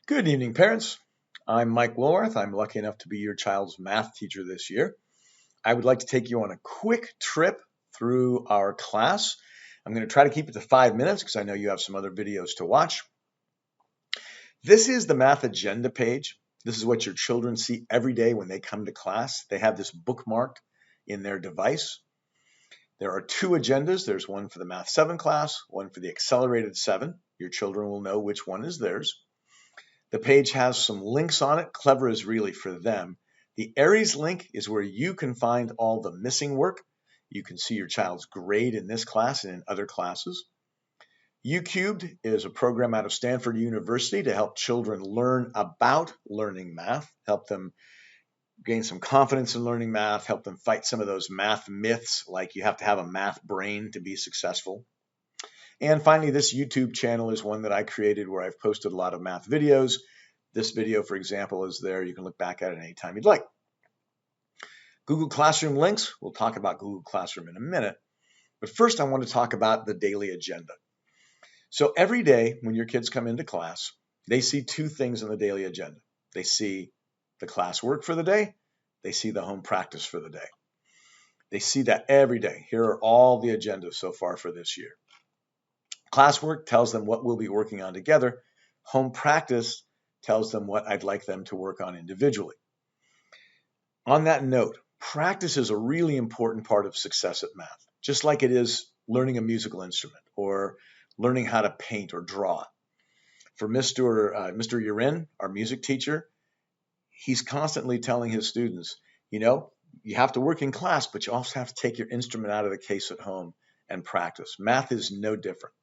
Good evening, parents. I'm Mike Woolworth. I'm lucky enough to be your child's math teacher this year. I would like to take you on a quick trip through our class. I'm going to try to keep it to 5 minutes because I know you have some other videos to watch. This is the math agenda page. This is what your children see every day when they come to class. They have this bookmarked in their device. There are two agendas. There's one for the Math 7 class, one for the Accelerated 7. Your children will know which one is theirs. The page has some links on it. Clever is really for them. The Aries link is where you can find all the missing work. You can see your child's grade in this class and in other classes. U Cubed is a program out of Stanford University to help children learn about learning math, help them gain some confidence in learning math, help them fight some of those math myths, like you have to have a math brain to be successful. And finally, this YouTube channel is one that I created where I've posted a lot of math videos. This video, for example, is there. You can look back at it anytime you'd like. Google Classroom links. We'll talk about Google Classroom in a minute. But first, I want to talk about the daily agenda. So every day when your kids come into class, they see two things in the daily agenda. They see the classwork for the day. They see the home practice for the day. They see that every day. Here are all the agendas so far for this year. Classwork tells them what we'll be working on together. Home practice tells them what I'd like them to work on individually. On that note, practice is a really important part of success at math, just like it is learning a musical instrument or learning how to paint or draw. For Mr. Urin, our music teacher, he's constantly telling his students, you have to work in class, but you also have to take your instrument out of the case at home and practice. Math is no different.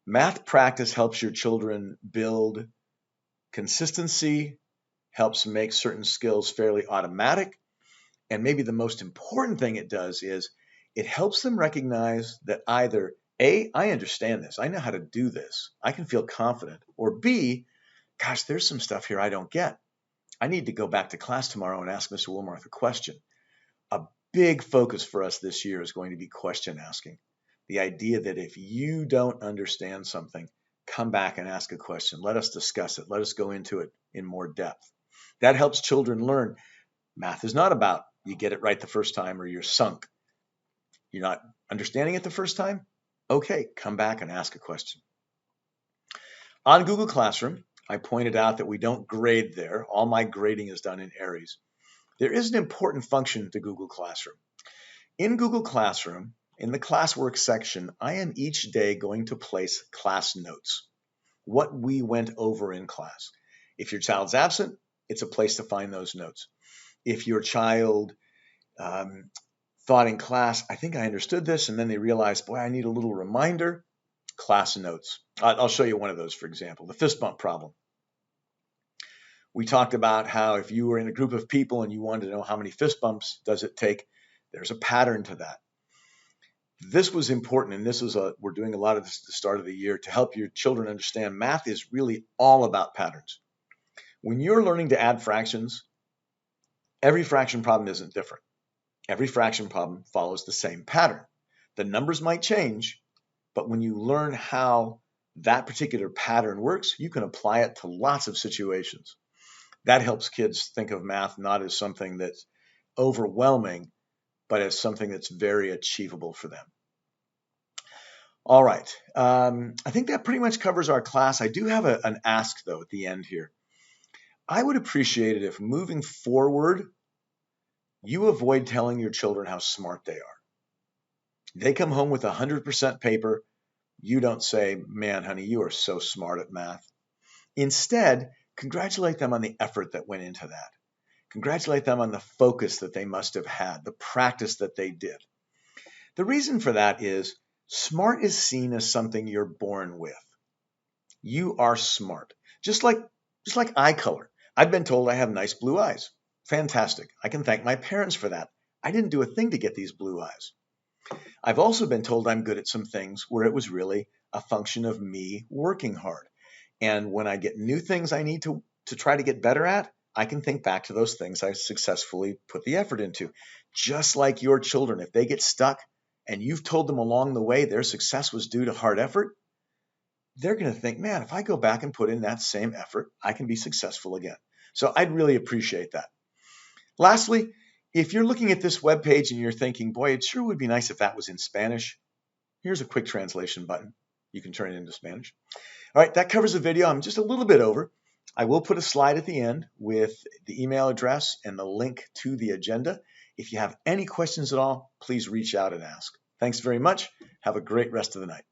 Math practice helps your children build consistency, helps make certain skills fairly automatic, and maybe the most important thing it does is it helps them recognize that either A, I understand this, I know how to do this, I can feel confident, or B, gosh, there's some stuff here I don't get. I need to go back to class tomorrow and ask Mr. Wilmarth a question. A big focus for us this year is going to be question asking. The idea that if you don't understand something, come back and ask a question. Let us discuss it. Let us go into it in more depth. That helps children learn math is not about you get it right the first time or you're sunk. You're not understanding it the first time? Okay, come back and ask a question. On Google Classroom, I pointed out that we don't grade there. All my grading is done in Aries. There is an important function to Google Classroom. In Google Classroom, in the classwork section, I am each day going to place class notes, what we went over in class. If your child's absent, it's a place to find those notes. If your child thought in class, I think I understood this, and then they realized, boy, I need a little reminder, class notes. I'll show you one of those, for example, the fist bump problem. We talked about how if you were in a group of people and you wanted to know how many fist bumps does it take, there's a pattern to that. This was important, and we're doing a lot of this at the start of the year to help your children understand math is really all about patterns. When you're learning to add fractions, every fraction problem isn't different. Every fraction problem follows the same pattern. The numbers might change, but when you learn how that particular pattern works, you can apply it to lots of situations. That helps kids think of math not as something that's overwhelming, but as something that's very achievable for them. All right, I think that pretty much covers our class. I do have an ask, though, at the end here. I would appreciate it if moving forward, you avoid telling your children how smart they are. They come home with 100% paper. You don't say, man, honey, you are so smart at math. Instead, congratulate them on the effort that went into that. Congratulate them on the focus that they must have had, the practice that they did. The reason for that is smart is seen as something you're born with. You are smart. Just like eye color. I've been told I have nice blue eyes. Fantastic. I can thank my parents for that. I didn't do a thing to get these blue eyes. I've also been told I'm good at some things where it was really a function of me working hard. And when I get new things I need to try to get better at, I can think back to those things I successfully put the effort into. Just like your children, if they get stuck and you've told them along the way their success was due to hard effort, they're going to think, man, if I go back and put in that same effort, I can be successful again. So I'd really appreciate that. Lastly, if you're looking at this web page and you're thinking, boy, it sure would be nice if that was in Spanish, here's a quick translation button. You can turn it into Spanish. All right, that covers the video. I'm just a little bit over. I will put a slide at the end with the email address and the link to the agenda. If you have any questions at all, please reach out and ask. Thanks very much. Have a great rest of the night.